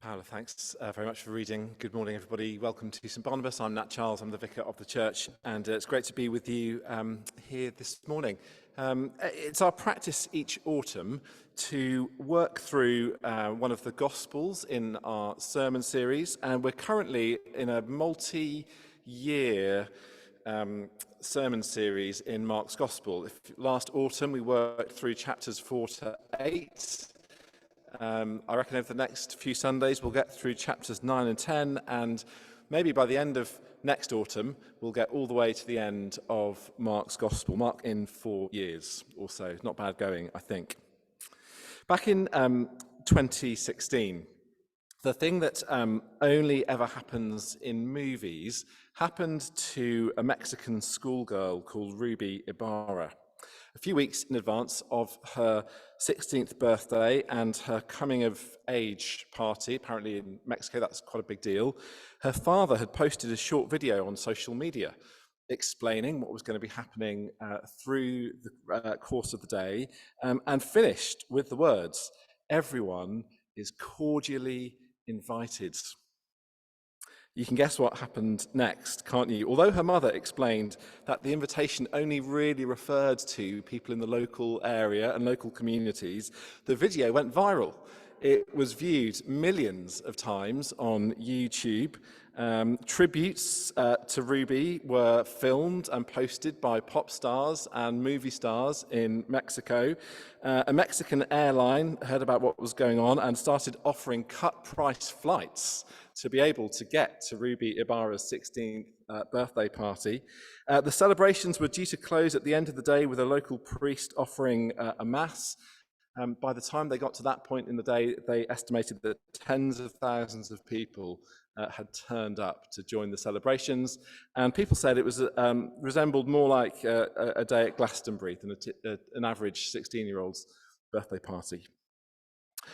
Paola, thanks very much for reading. Good morning, everybody. Welcome to St Barnabas. I'm Nat Charles. I'm the vicar of the church, and it's great to be with you here this morning. It's our practice each autumn to work through one of the Gospels in our sermon series, and we're currently in a multi-year sermon series in Mark's Gospel. Last autumn we worked through chapters 4 to 8. I reckon over the next few Sundays we'll get through chapters 9 and 10, and maybe by the end of next autumn we'll get all the way to the end of Mark's Gospel. Mark in 4 years or so. Not bad going, I think. Back in 2016, the thing that only ever happens in movies happened to a Mexican schoolgirl called Ruby Ibarra. A few weeks in advance of her 16th birthday and her coming of age party, apparently in Mexico that's quite a big deal, her father had posted a short video on social media explaining what was going to be happening through the course of the day, and finished with the words, "Everyone is cordially invited." You can guess what happened next, can't you? Although her mother explained that the invitation only really referred to people in the local area and local communities, the video went viral. It was viewed millions of times on YouTube. Tributes to Ruby were filmed and posted by pop stars and movie stars in Mexico. A Mexican airline heard about what was going on and started offering cut-price flights to be able to get to Ruby Ibarra's 16th birthday party. The celebrations were due to close at the end of the day with a local priest offering a mass. By the time they got to that point in the day, they estimated that tens of thousands of people had turned up to join the celebrations, and people said it was resembled more like a day at Glastonbury than an average 16-year-old's birthday party.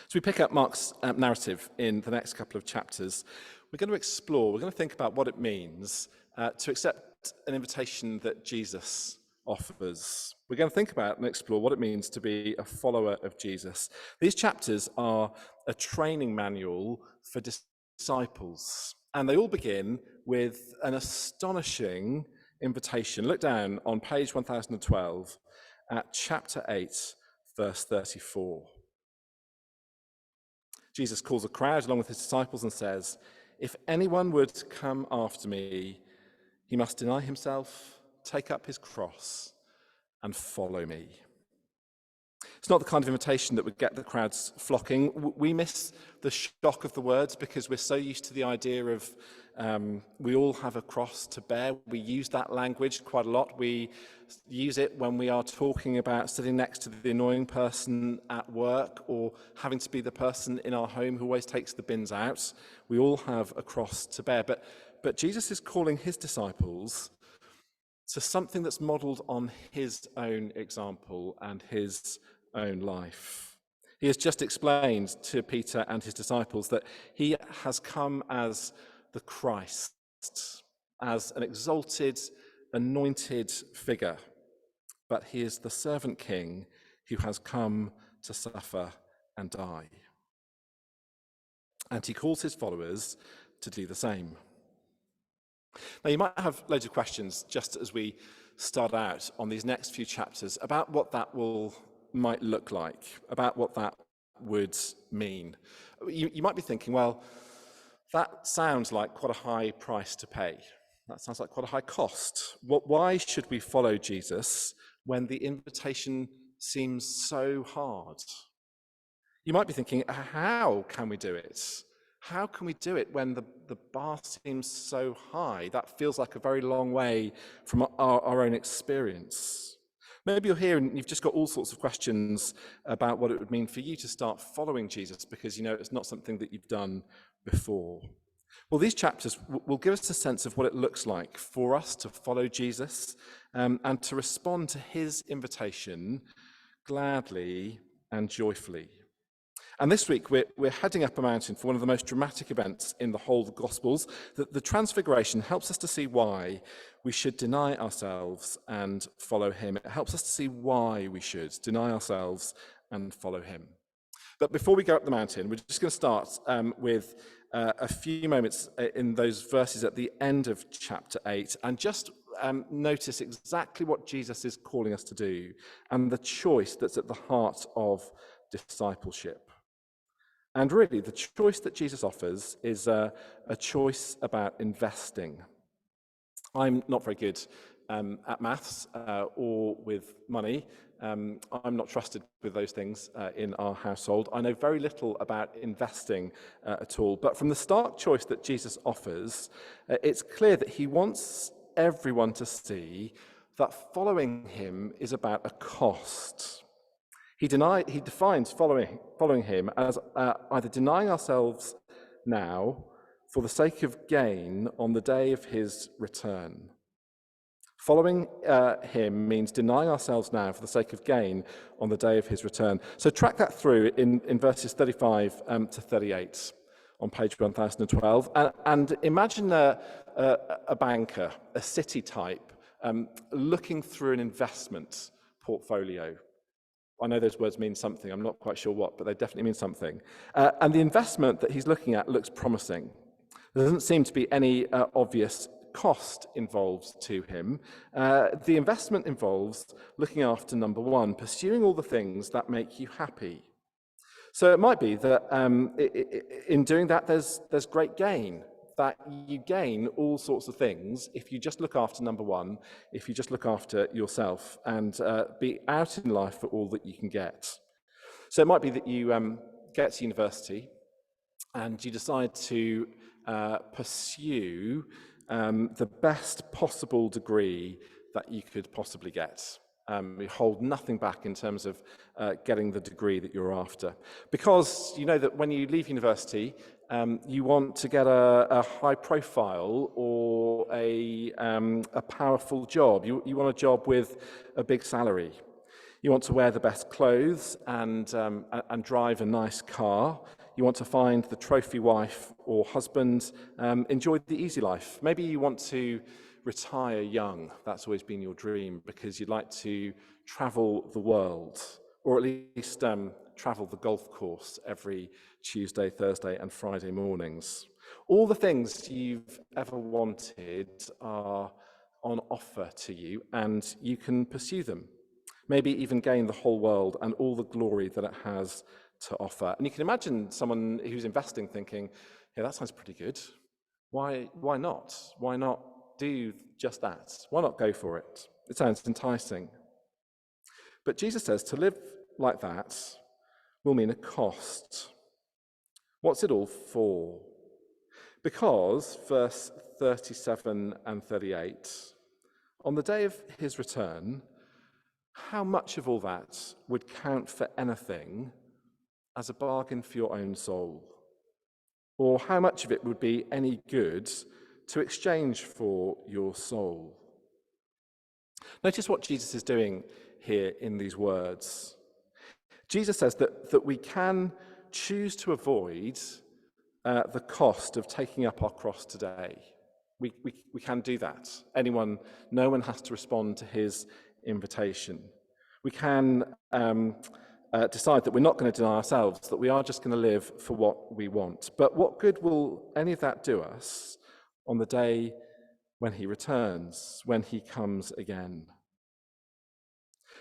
So we pick up Mark's narrative in the next couple of chapters. We're going to think about what it means to accept an invitation that Jesus offers. We're going to think about and explore what it means to be a follower of Jesus. These chapters are a training manual for disciples, and they all begin with an astonishing invitation. Look down on page 1012 at chapter 8, verse 34. Jesus calls a crowd along with his disciples and says, "If anyone would come after me, he must deny himself, take up his cross, and follow me." It's not the kind of invitation that would get the crowds flocking. We miss the shock of the words because we're so used to the idea of we all have a cross to bear. We use that language quite a lot. We use it when we are talking about sitting next to the annoying person at work or having to be the person in our home who always takes the bins out. We all have a cross to bear. But Jesus is calling his disciples to something that's modeled on his own example and his own life. He has just explained to Peter and his disciples that he has come as the Christ, as an exalted, anointed figure, but he is the servant king who has come to suffer and die. And he calls his followers to do the same. Now, you might have loads of questions just as we start out on these next few chapters about what that might look like, about what that would mean. You might be thinking, well, that sounds like quite a high price to pay. That sounds like quite a high cost. Why should we follow Jesus when the invitation seems so hard? You might be thinking, how can we do it? How can we do it when the bar seems so high? That feels like a very long way from our own experience. Maybe you're here and you've just got all sorts of questions about what it would mean for you to start following Jesus because you know it's not something that you've done before. Well, these chapters will give us a sense of what it looks like for us to follow Jesus and to respond to his invitation gladly and joyfully. And this week, we're heading up a mountain for one of the most dramatic events in the whole of the Gospels. The Transfiguration helps us to see why we should deny ourselves and follow him. It helps us to see why we should deny ourselves and follow him. But before we go up the mountain, we're just going to start with a few moments in those verses at the end of chapter 8 and just notice exactly what Jesus is calling us to do and the choice that's at the heart of discipleship. And really, the choice that Jesus offers is a choice about investing. I'm not very good at maths or with money. I'm not trusted with those things in our household. I know very little about investing at all. But from the stark choice that Jesus offers, it's clear that he wants everyone to see that following him is about a cost. He defines following him as either denying ourselves now for the sake of gain on the day of his return. Following him means denying ourselves now for the sake of gain on the day of his return. So track that through in verses 35 to 38 on page 1012. And imagine a banker, a city type, looking through an investment portfolio. I know those words mean something. I'm not quite sure what, but they definitely mean something. And the investment that he's looking at looks promising. There doesn't seem to be any obvious cost involved to him. The investment involves looking after number one, pursuing all the things that make you happy. So it might be that in doing that, there's great gain, that you gain all sorts of things if you just look after number one, if you just look after yourself and be out in life for all that you can get. So it might be that you get to university and you decide to pursue the best possible degree that you could possibly get. You hold nothing back in terms of getting the degree that you're after. Because you know that when you leave university, you want to get a high profile or a powerful job. You want a job with a big salary. You want to wear the best clothes and drive a nice car. You want to find the trophy wife or husband, enjoy the easy life. Maybe you want to retire young. That's always been your dream because you'd like to travel the world, or at least travel the golf course every Tuesday, Thursday and Friday mornings. All the things you've ever wanted are on offer to you and you can pursue them. Maybe even gain the whole world and all the glory that it has to offer. And you can imagine someone who's investing thinking, yeah, that sounds pretty good. Why not? Why not do just that? Why not go for it? It sounds enticing. But Jesus says to live like that will mean a cost. What's it all for? Because, verse 37 and 38, on the day of his return, how much of all that would count for anything as a bargain for your own soul? Or how much of it would be any good to exchange for your soul? Notice what Jesus is doing here in these words. Jesus says that we can choose to avoid the cost of taking up our cross today. We can do that. No one has to respond to his invitation. We can decide that we're not going to deny ourselves, that we are just going to live for what we want. But what good will any of that do us on the day when he returns, when he comes again?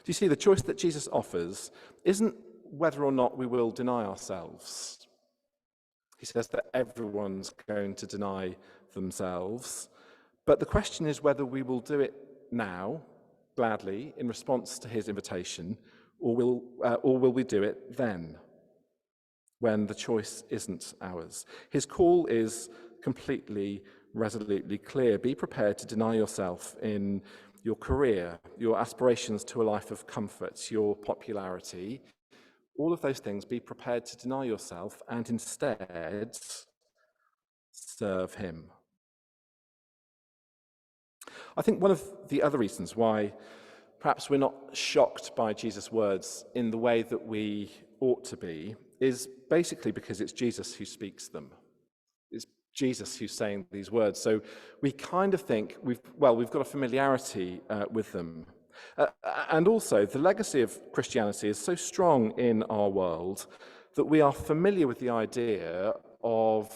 Do you see, the choice that Jesus offers isn't whether or not we will deny ourselves. He says that everyone's going to deny themselves. But the question is whether we will do it now, gladly, in response to his invitation, or will we do it then, when the choice isn't ours? His call is completely, resolutely clear. Be prepared to deny yourself in your career, your aspirations to a life of comfort, your popularity. All of those things, be prepared to deny yourself and instead serve him. I think one of the other reasons why perhaps we're not shocked by Jesus' words in the way that we ought to be is basically because it's Jesus who speaks them. It's Jesus who's saying these words. So we kind of think we've got a familiarity with them. And also, the legacy of Christianity is so strong in our world that we are familiar with the idea of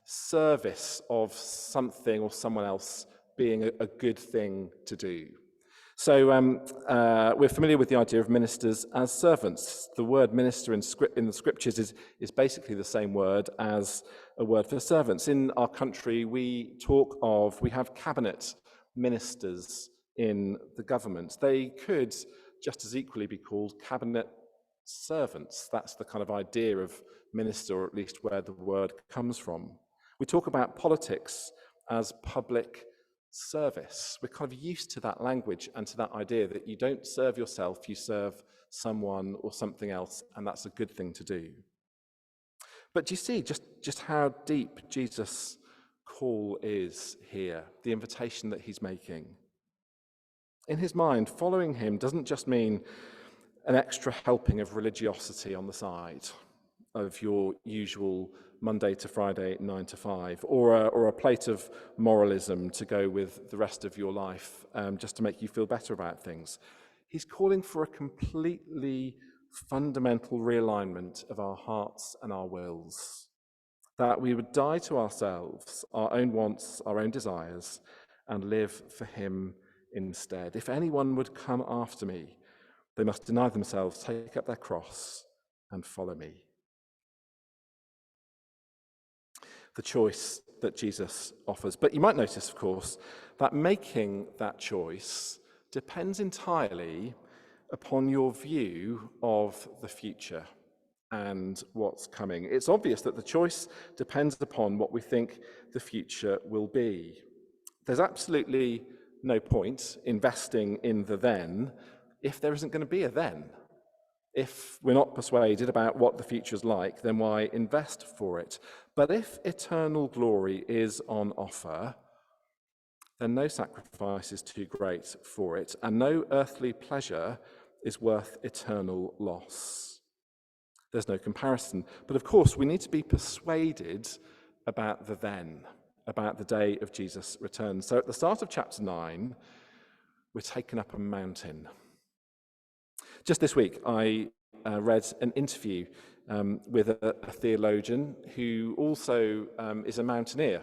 service of something or someone else being a good thing to do. So we're familiar with the idea of ministers as servants. The word minister in the scriptures is basically the same word as a word for servants. In our country, we have cabinet ministers in the government. They could just as equally be called cabinet servants. That's the kind of idea of minister, or at least where the word comes from. We talk about politics as public service. We're kind of used to that language and to that idea that you don't serve yourself, you serve someone or something else, and that's a good thing to do. But do you see just how deep Jesus' call is here, the invitation that he's making? In his mind, following him doesn't just mean an extra helping of religiosity on the side of your usual Monday to Friday 9 to 5, or a plate of moralism to go with the rest of your life, just to make you feel better about things. He's calling for a completely fundamental realignment of our hearts and our wills, that we would die to ourselves, our own wants, our own desires, and live for him instead. If anyone would come after me, they must deny themselves, take up their cross, and follow me. The choice that Jesus offers. But you might notice, of course, that making that choice depends entirely upon your view of the future and what's coming. It's obvious that the choice depends upon what we think the future will be. There's absolutely no point investing in the then if there isn't going to be a then. If we're not persuaded about what the future's like, then why invest for it? But if eternal glory is on offer, then no sacrifice is too great for it, and no earthly pleasure is worth eternal loss. There's no comparison. But of course, we need to be persuaded about the then, about the day of Jesus' return. So at the start of chapter 9, we're taken up a mountain. Just this week, I read an interview with a theologian who also is a mountaineer.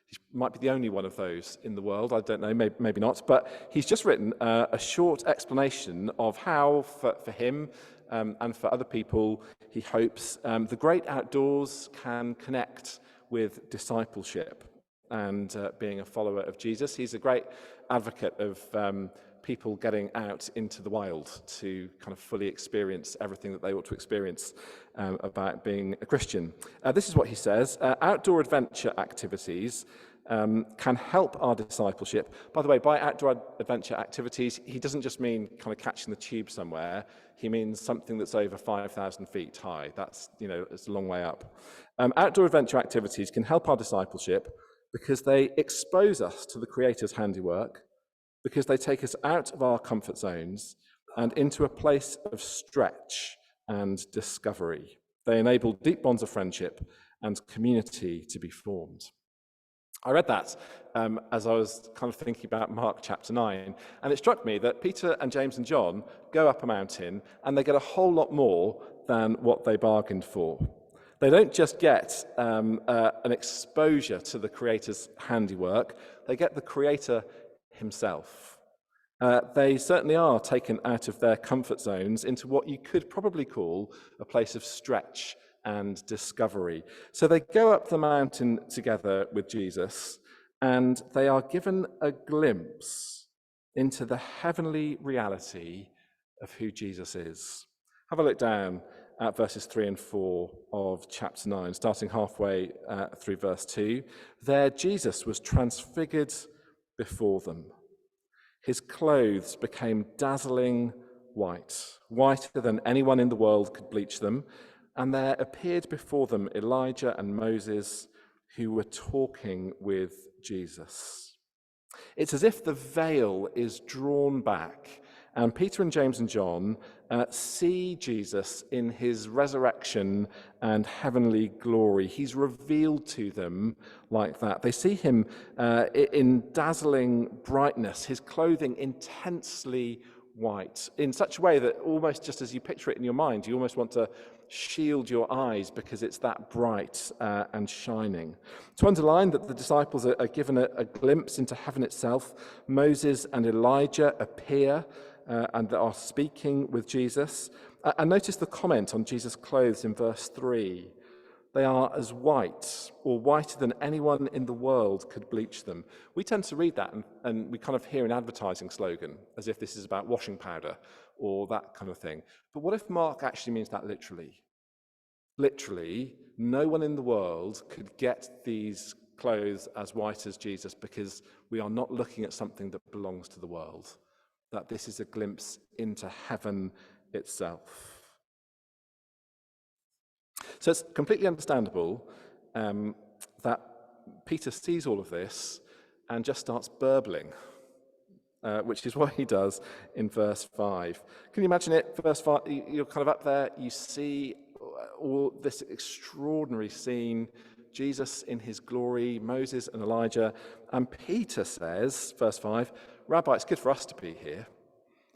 He might be the only one of those in the world, I don't know, maybe not, but he's just written a short explanation of how, for him and for other people, he hopes, the great outdoors can connect with discipleship and being a follower of Jesus. He's a great advocate of people getting out into the wild to kind of fully experience everything that they ought to experience about being a Christian. This is what he says: outdoor adventure activities can help our discipleship. By the way, by outdoor adventure activities, he doesn't just mean kind of catching the tube somewhere. He means something that's over 5,000 feet high. That's, it's a long way up. Outdoor adventure activities can help our discipleship because they expose us to the Creator's handiwork, because they take us out of our comfort zones and into a place of stretch and discovery. They enable deep bonds of friendship and community to be formed. I read that as I was kind of thinking about Mark chapter 9, and it struck me that Peter and James and John go up a mountain and they get a whole lot more than what they bargained for. They don't just get an exposure to the Creator's handiwork, they get the Creator himself. They certainly are taken out of their comfort zones into what you could probably call a place of stretch and discovery. So they go up the mountain together with Jesus, and they are given a glimpse into the heavenly reality of who Jesus is. Have a look down at verses 3 and 4 of chapter 9, starting halfway through verse 2. There Jesus was transfigured before them. His clothes became dazzling white, whiter than anyone in the world could bleach them, and there appeared before them Elijah and Moses, who were talking with Jesus. It's as if the veil is drawn back, and Peter and James and John see Jesus in his resurrection and heavenly glory. He's revealed to them like that. They see him in dazzling brightness, his clothing intensely white in such a way that almost just as you picture it in your mind, you almost want to shield your eyes because it's that bright and shining. To underline that the disciples are given a glimpse into heaven itself, Moses and Elijah appear and are speaking with Jesus. And notice the comment on Jesus' clothes in verse 3. They are as white, or whiter than anyone in the world could bleach them. We tend to read that and we kind of hear an advertising slogan as if this is about washing powder or that kind of thing. But what if Mark actually means that literally? Literally, no one in the world could get these clothes as white as Jesus because we are not looking at something that belongs to the world. That this is a glimpse into heaven itself. So it's completely understandable that Peter sees all of this and just starts burbling, which is what he does in verse 5. Can you imagine it? Verse 5, you're kind of up there, you see all this extraordinary scene, Jesus in his glory, Moses and Elijah, and Peter says, verse 5, Rabbi, it's good for us to be here.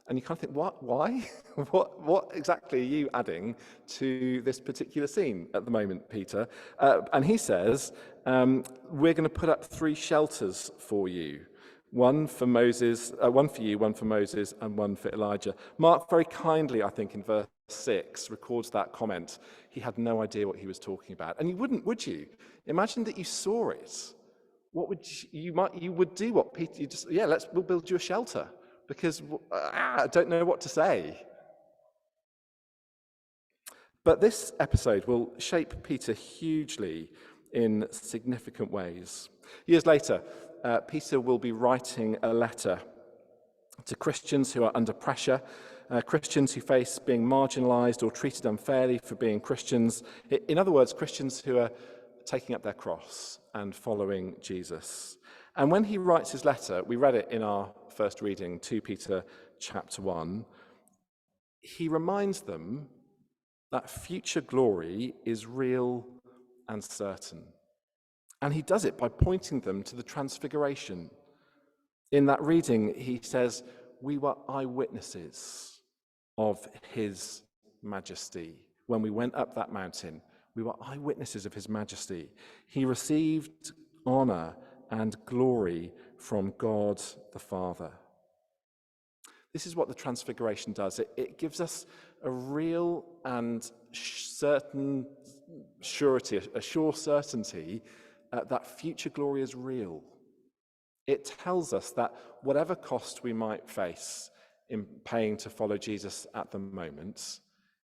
And you kind of think, what? Why? What exactly are you adding to this particular scene at the moment, Peter? And he says, we're going to put up 3 shelters for you. One for Moses, one for you, one for Moses, and one for Elijah. Mark very kindly, I think, in verse 6, records that comment. He had no idea what he was talking about. And you wouldn't, would you? Imagine that you saw it. What would you would do what Peter, we'll build you a shelter. Because I don't know what to say. But this episode will shape Peter hugely in significant ways. Years later, Peter will be writing a letter to Christians who are under pressure, Christians who face being marginalized or treated unfairly for being Christians. In other words, Christians who are taking up their cross and following Jesus. And when he writes his letter, we read it in our first reading, 2 Peter chapter 1, he reminds them that future glory is real and certain. And he does it by pointing them to the transfiguration. In that reading, he says, we were eyewitnesses of his majesty. When we went up that mountain, we were eyewitnesses of his majesty. He received honor and glory from God the Father. This is what the Transfiguration does. It gives us a real and certain surety, a sure certainty that future glory is real. It tells us that whatever cost we might face in paying to follow Jesus at the moment,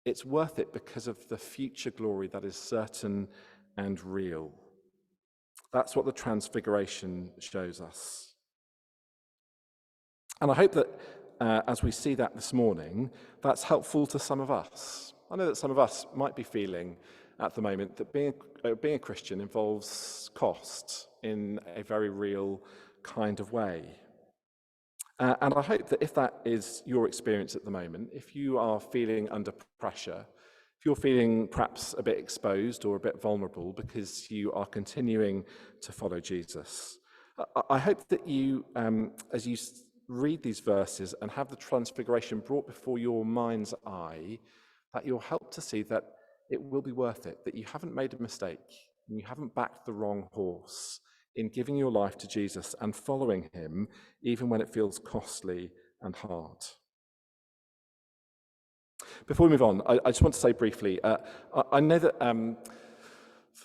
it's worth it because of the future glory that is certain and real. That's what the Transfiguration shows us. And I hope that as we see that this morning, that's helpful to some of us. I know that some of us might be feeling at the moment that being a Christian involves cost in a very real kind of way. And I hope that if that is your experience at the moment, if you are feeling under pressure, if you're feeling perhaps a bit exposed or a bit vulnerable because you are continuing to follow Jesus, I hope that you, as you read these verses and have the Transfiguration brought before your mind's eye, that you'll help to see that it will be worth it, that you haven't made a mistake, and you haven't backed the wrong horse in giving your life to Jesus and following him, even when it feels costly and hard. Before we move on, I just want to say briefly, I know that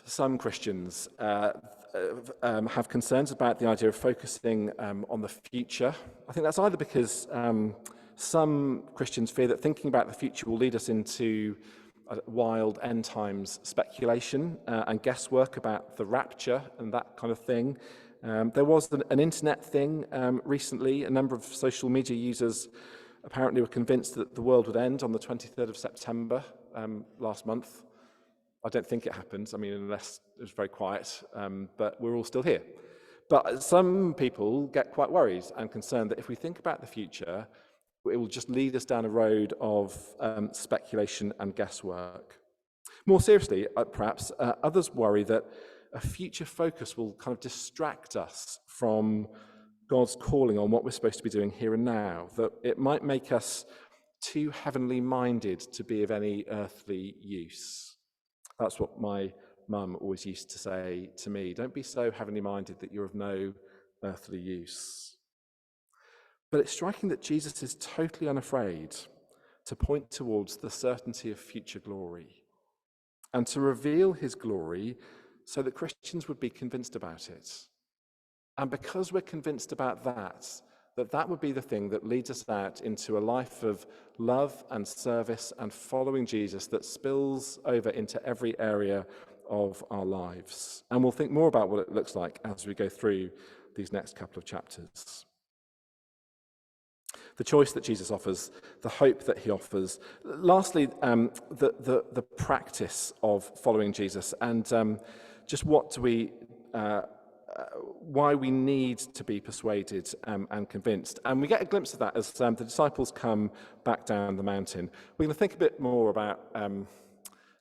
some Christians have concerns about the idea of focusing on the future. I think that's either because some Christians fear that thinking about the future will lead us into wild end times speculation and guesswork about the rapture and that kind of thing. There was an internet thing recently. A number of social media users apparently were convinced that the world would end on the 23rd of September last month. I don't think it happened, unless it was very quiet, but we're all still here. But some people get quite worried and concerned that if we think about the future, it will just lead us down a road of speculation and guesswork. More seriously, perhaps, others worry that a future focus will kind of distract us from God's calling on what we're supposed to be doing here and now, that it might make us too heavenly minded to be of any earthly use. That's what my mum always used to say to me. Don't be so heavenly minded that you're of no earthly use. But it's striking that Jesus is totally unafraid to point towards the certainty of future glory and to reveal his glory so that Christians would be convinced about it. And because we're convinced about that would be the thing that leads us out into a life of love and service and following Jesus that spills over into every area of our lives. And we'll think more about what it looks like as we go through these next couple of chapters. The choice that Jesus offers, the hope that he offers. Lastly, the practice of following Jesus, and just what do we, why we need to be persuaded and convinced. And we get a glimpse of that as the disciples come back down the mountain. We're going to think a bit more about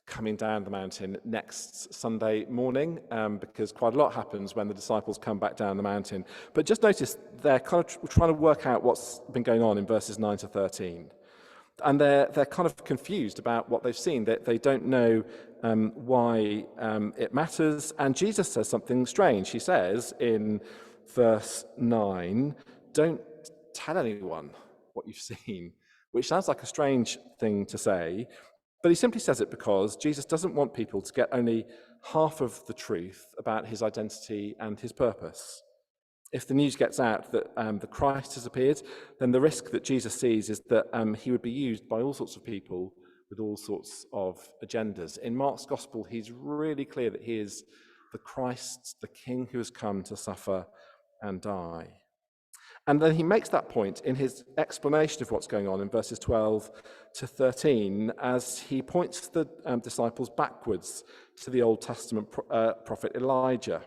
coming down the mountain next Sunday morning, because quite a lot happens when the disciples come back down the mountain. But just notice they're kind of trying to work out what's been going on in verses 9 to 13. And they're kind of confused about what they've seen. They don't know why it matters. And Jesus says something strange. He says in verse 9, don't tell anyone what you've seen, which sounds like a strange thing to say. But he simply says it because Jesus doesn't want people to get only half of the truth about his identity and his purpose. If the news gets out that the Christ has appeared, then the risk that Jesus sees is that he would be used by all sorts of people with all sorts of agendas. In Mark's Gospel, he's really clear that he is the Christ, the King who has come to suffer and die. And then he makes that point in his explanation of what's going on in verses 12 to 13 as he points the disciples backwards to the Old Testament prophet Elijah.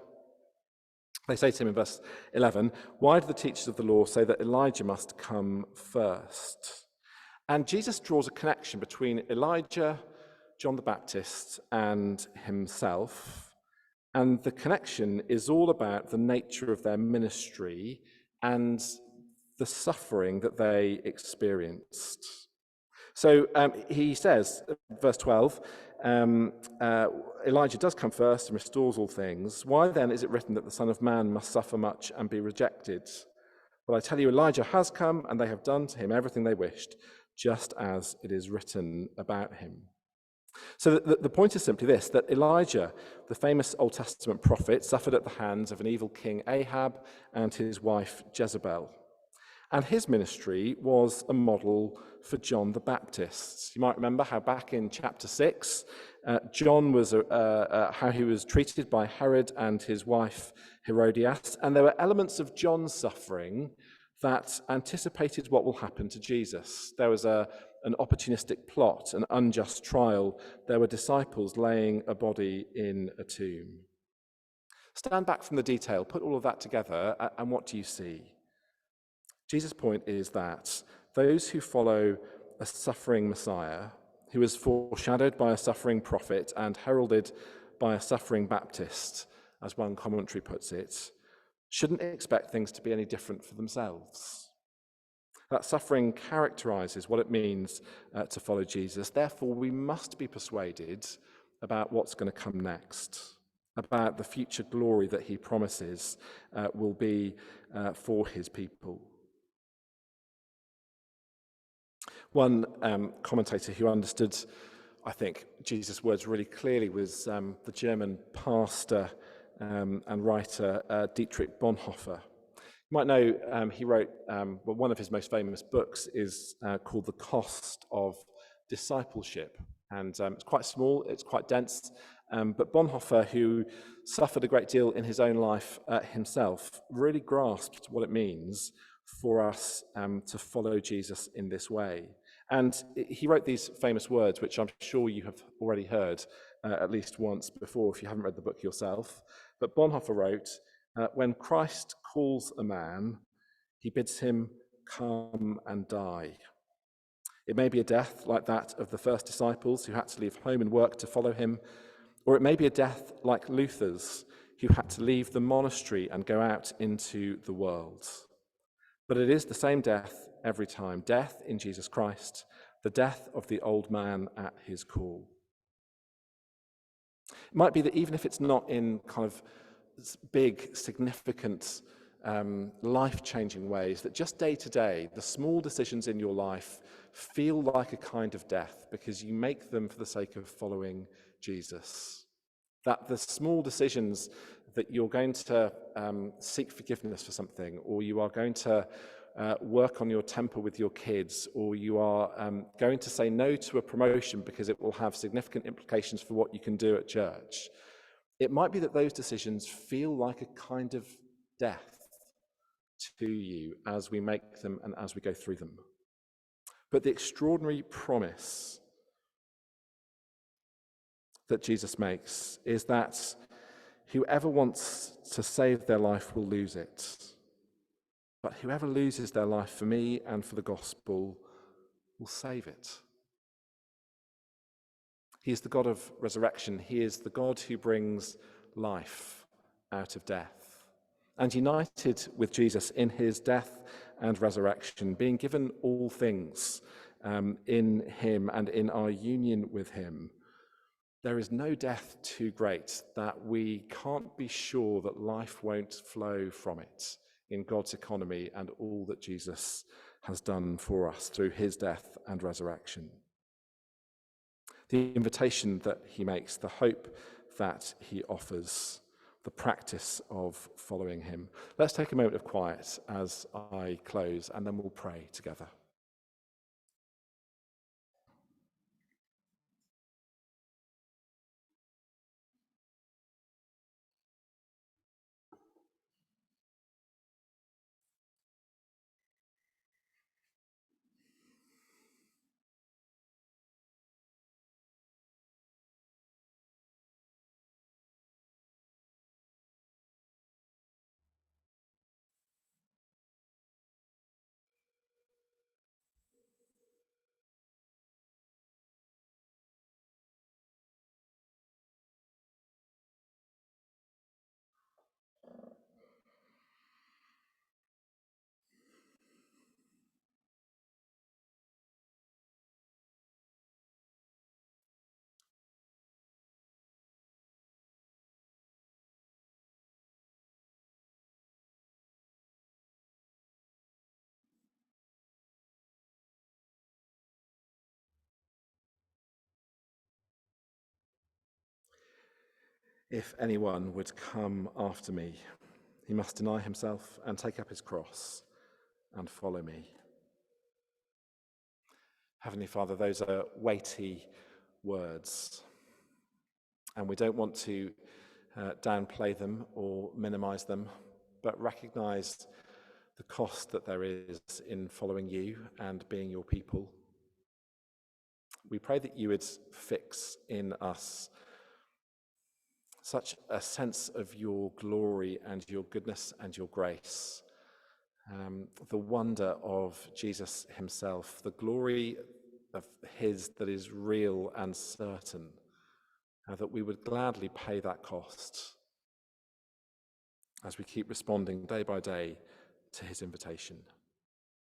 They say to him in verse 11, why do the teachers of the law say that Elijah must come first? And Jesus draws a connection between Elijah, John the Baptist, and himself. And the connection is all about the nature of their ministry and the suffering that they experienced. So he says, verse 12, Elijah does come first and restores all things. Why then is it written that the Son of Man must suffer much and be rejected? Well, I tell you, Elijah has come, and they have done to him everything they wished, just as it is written about him. So the point is simply this, that Elijah, the famous Old Testament prophet, suffered at the hands of an evil king Ahab and his wife Jezebel. And his ministry was a model for John the Baptist. You might remember how back in chapter 6, John was how he was treated by Herod and his wife Herodias, and there were elements of John's suffering that anticipated what will happen to Jesus. There was an opportunistic plot, an unjust trial. There were disciples laying a body in a tomb. Stand back from the detail, put all of that together, and what do you see? Jesus' point is that those who follow a suffering Messiah, who is foreshadowed by a suffering prophet and heralded by a suffering Baptist, as one commentary puts it, shouldn't expect things to be any different for themselves. That suffering characterizes what it means to follow Jesus. Therefore, we must be persuaded about what's going to come next, about the future glory that he promises will be for his people. One commentator who understood, I think, Jesus' words really clearly was the German pastor and writer Dietrich Bonhoeffer. You might know he wrote, one of his most famous books is called The Cost of Discipleship. And it's quite small, it's quite dense, but Bonhoeffer, who suffered a great deal in his own life himself, really grasped what it means for us to follow Jesus in this way. And he wrote these famous words, which I'm sure you have already heard at least once before if you haven't read the book yourself. But Bonhoeffer wrote, when Christ calls a man, he bids him come and die. It may be a death like that of the first disciples who had to leave home and work to follow him, or it may be a death like Luther's, who had to leave the monastery and go out into the world. But it is the same death every time, death in Jesus Christ, the death of the old man at his call. It might be that even if it's not in kind of big, significant, life-changing ways, that just day to day, the small decisions in your life feel like a kind of death because you make them for the sake of following Jesus. That the small decisions that you're going to seek forgiveness for something, or you are going to work on your temper with your kids, or you are going to say no to a promotion because it will have significant implications for what you can do at church. It might be that those decisions feel like a kind of death to you as we make them and as we go through them. But the extraordinary promise that Jesus makes is that whoever wants to save their life will lose it. But whoever loses their life for me and for the gospel will save it. He is the God of resurrection. He is the God who brings life out of death. And united with Jesus in his death and resurrection, being given all things in him and in our union with him, there is no death too great that we can't be sure that life won't flow from it in God's economy and all that Jesus has done for us through his death and resurrection. The invitation that he makes, the hope that he offers, the practice of following him. Let's take a moment of quiet as I close, and then we'll pray together. If anyone would come after me, he must deny himself and take up his cross and follow me. Heavenly Father, those are weighty words, and we don't want to downplay them or minimize them, but recognize the cost that there is in following you and being your people. We pray that you would fix in us such a sense of your glory and your goodness and your grace, the wonder of Jesus himself, the glory of his that is real and certain, that we would gladly pay that cost as we keep responding day by day to his invitation.